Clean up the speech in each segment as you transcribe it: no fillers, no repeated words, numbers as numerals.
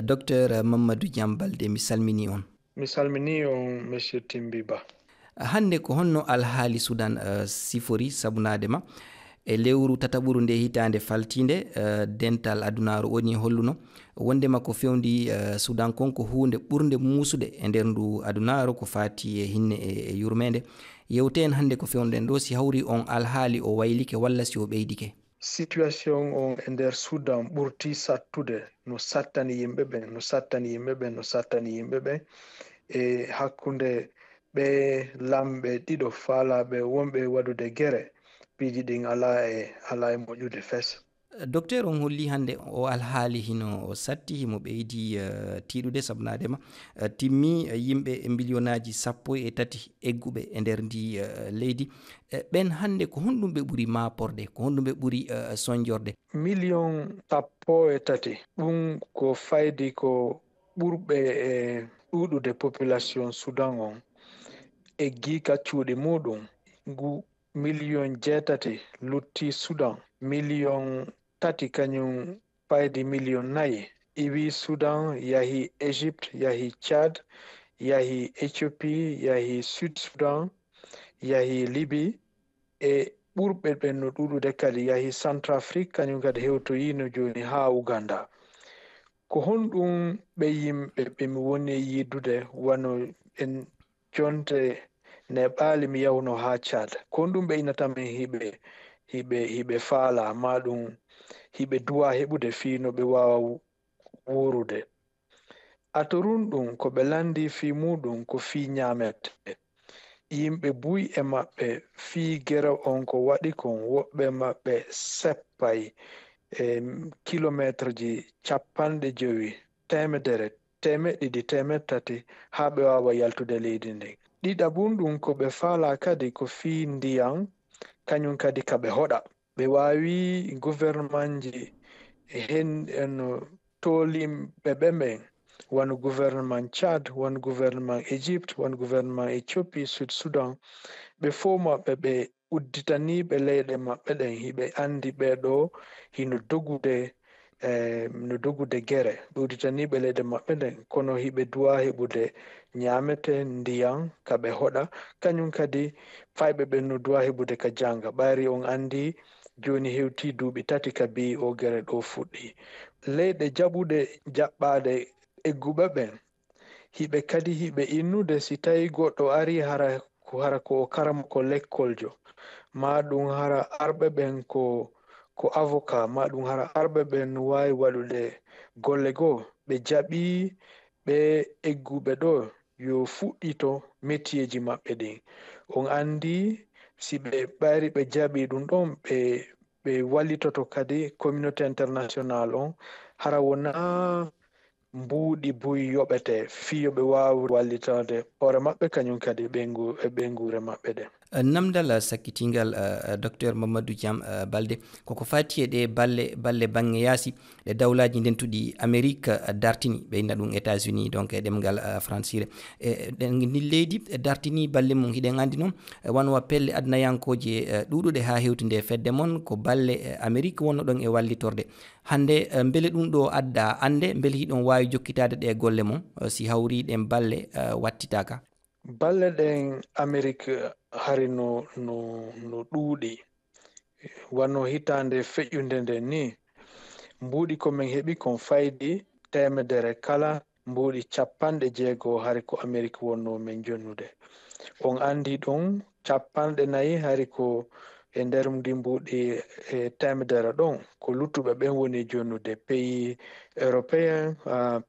Docteur Mamadou Diam Balde mi salmini on. Mi salmini on monsieur Timbiba. Hande ko honno alhaali Sudan sifori sabunadema e lewru tataɓuru nde hitande faltinde dental adunaru woni holluno wondema ko fewndi Sudan kon ko hunde ɓurde musude e nder ndu adunaru ko fati e hinne e yurmede yewten hande ko fewnden ɗo si hawri on alhaali o waylike walla si o ɓeydike. Situation on e nder Sudan ɓurti sattude no sattani yimɓeɓe e hakkunde ɓe lamɓe ɗiɗo faalaɓe wonɓe waɗude gere piiji ɗin ala e moƴƴude fes. Docteur on holli hande o alhaali hino o satti himo ɓeydi tiiɗude sabunadema timmi yimɓe millionaji 13 egguɓe e nder ndi leydi ɓen hande ko honɗum ɓe ɓuuri maporde ko honɗum ɓe ɓuuri soñjorde. 1,3 ɗum ko faydi ko ɓurɓe e ɗuɗude population Sudan on e giika cuuɗi muɗum ngu 8,000,000 lutti Sudan 3,000,000 kañum faydi 4,000,000 iwi Sudan yahi Egypte yahi Tchad yahi Ethiopie yahi Sud Sudan yahi Libye e ɓurɓe ɓen no ɗuɗude kadi yahi Centrafrique kañum kadi hewtoyino joni ha Uganda. Ko honɗum ɓe yimɓe ɓe mi woni yidude wano en jonte ne ɓaali mi yawno ha Tchad ko honɗum ɓe inatamin hiɓe faala ma ɗum hiɓe duwa heɓude fi no ɓe wawa wurude. Atorun ɗum ko ɓe landi fi muɗum ko fi ñamete yimɓe buy e maɓɓe fi gere on ko waɗi kon woɓɓe maɓɓe seppay kilométre ji 50 temedere 130 ha ɓe wawa yaltude leydi ndin. Ɗiɗabun ɗum ko ɓe faala kadi ko fi ndiyam kañum kadi ka ɓe hoɗa ɓe wawi gouvernement ji hen no tolimɓe ɓen won gouvernement Tchad won gouvernement Egypte won gouvernement Ethiopie Sud Sudan ɓe fo maɓɓe ɓe udditaniɓe leyɗe maɓɓe ɗen hiɓe andi ɓeɗo hino dogude gere ɓe udditaniɓe leyɗe maɓɓe ɗen kono hiɓe duwa heɓude ñamete ndiyam ka ɓe hoɗa kañum kadi fayɓe ɓen no duwa heɓude ka janga ɓayri on andi joni hewti duuɓi 3 ka bi o gere ɗo fuɗɗi. Leyɗe jaɓuɗe jaɓɓade egguɓe ɓen hiɓe kadi hiɓe innude si tawi goɗɗo ari hara ko o karama ko lekkoljo ma ɗum hara arɓe ɓen ko avocat ma ɗum hara arɓe ɓen no wawi waɗude golle goo ɓe jaɓi ɓe egguɓe ɗo yo fuɗɗito métier ji maɓɓe ɗin on andi si ɓe ɓayri ɓe jaɓi ɗum ɗon ɓe wallitoto kadi communauté international on hara wona mbuuɗi buy yoɓete fiyo ɓe wawi wallitade hoore maɓɓe kañum kadi ɓe ngure maɓɓe ɗen. Namdal sakkitingal docteur Mamadou Diam Balde koko fati e ɗe balle bangge yaasi ɗe dawlaji ndentuɗi Amérique dartini ɓe inna ɗum États-Unis donc e ɗemgal francire ndi leydi dartini balle mum hiɗen andi noon wanwa pelle adnayankoje ɗuɗuɗe ha hewtinde fedde mon ko balle Amérique wonno ɗon e wallitorde hande beele ɗum ɗo adda ande beele hiɗon wawi jokkitade ɗe golle mon si hawri ɗen balle wattitaka. Balle ɗen Amérique hari no ɗuuɗi wano hitande feƴƴunde nden ni mbuuɗi komin heɓi kon faydi 100 kala mbuuɗi 60 hari ko Amérique wonno min jonnude on andi ɗon 40 hari ko e nder ndi mbuuɗi 100 ɗon ko luttuɓe ɓen woni jonnude pays européen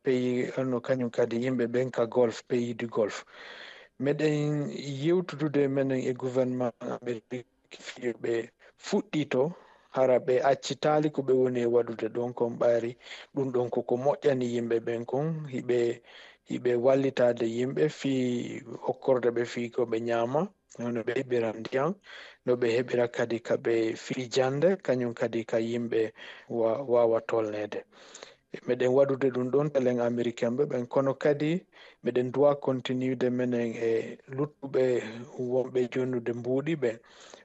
pays no kañum kadi yimɓe ɓen ka golfe pays du golfe meɗen yewtudude menen e gouvernement Amérique ɓe fuɗɗito hara ɓe accitali ko ɓe woni e waɗude ɗon kon ɓayri ɗum ɗon koko moƴƴani yimɓe ɓen kon hiɓe wallitade yimɓe fi hokkorde ɓe fi ko ɓe ñama no ɓe heɓira ndiyam no ɓe heɓira kadi ka ɓe fijande kañum kadi ka yimɓe wawa tolnede meɗen waɗude ɗum ɗon telen américain ɓe ɓen kono kadi meɗen duwa continude menen e luttuɓe wonɓe jonnude mbuuɗi ɓe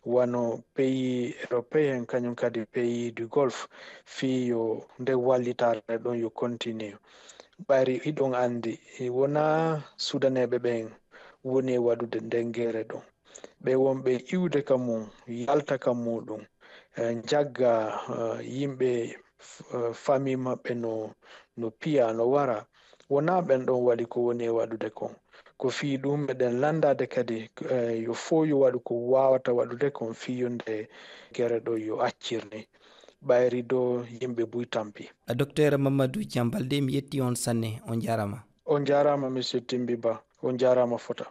wano pays européen kañum kadi pays du golfe fi yo nde wallitare ɗon yo continue ɓayri iɗon andi wona sudaneɓe ɓen woni e waɗude ndengere ɗon ɓe wonɓe iwde ka mum yalta ka muɗum jagga yimɓe famille maɓɓe no piya no wara wona ɓen ɗon waɗi ko woni e waɗude kon ko fi ɗum meɗen landade kadi yo fo yo waɗu ko wawata waɗude kon fiyo nde gere ɗo yo accirni ɓayri do yimɓe buytampi. Docteur Mamadou Thiam Baldé mi yetti on sanne, on jarama. On jarama monsieur Timbi Ba, on jarama fota.